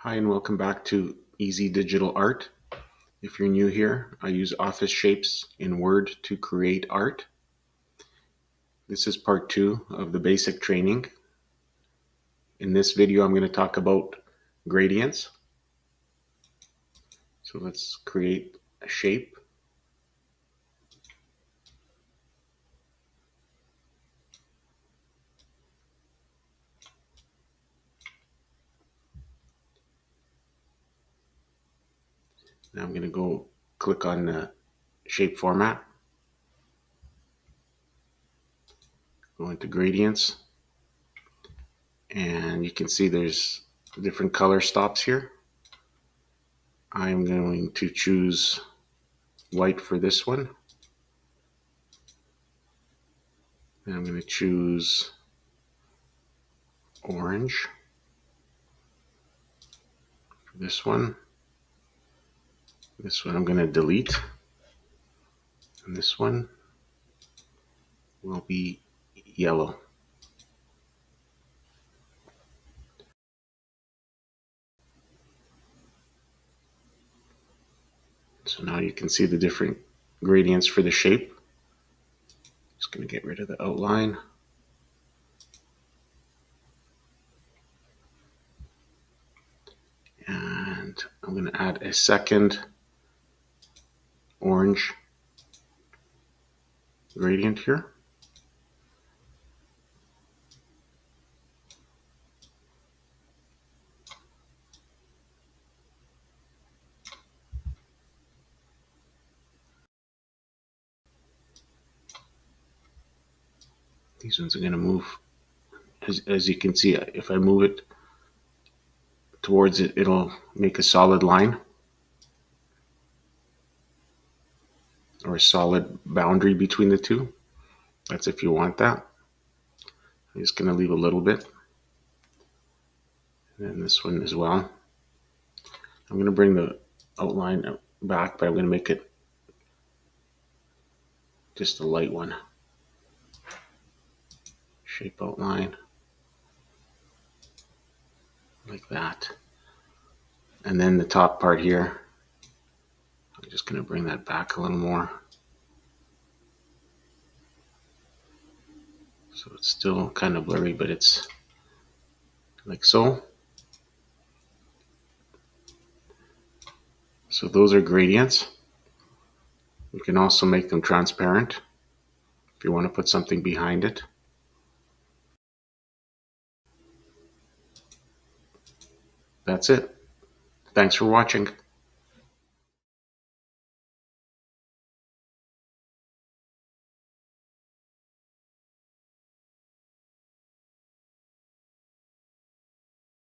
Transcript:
Hi and welcome back to Easy Digital Art. If you're new here, I use Office Shapes in Word to create art. This is part 2 of the basic training. In this video, I'm going to talk about gradients. So let's create a shape. Now I'm going to go click on the shape format, go into gradients, and you can see there's different color stops here. I'm going to choose white for this one. And I'm going to choose orange for this one. This one I'm going to delete. And this one will be yellow. So now you can see the different gradients for the shape. Just going to get rid of the outline. And I'm going to add a second orange gradient here. These ones are going to move. As you can see, if I move it towards it, it'll make a solid line or a solid boundary between the two. That's if you want that. I'm just going to leave a little bit. And then this one as well. I'm going to bring the outline back, but I'm going to make it just a light one. Shape outline. Like that. And then the top part here, I'm just going to bring that back a little more. So it's still kind of blurry, but it's like so. So those are gradients. You can also make them transparent if you want to put something behind it. That's it. Thanks for watching.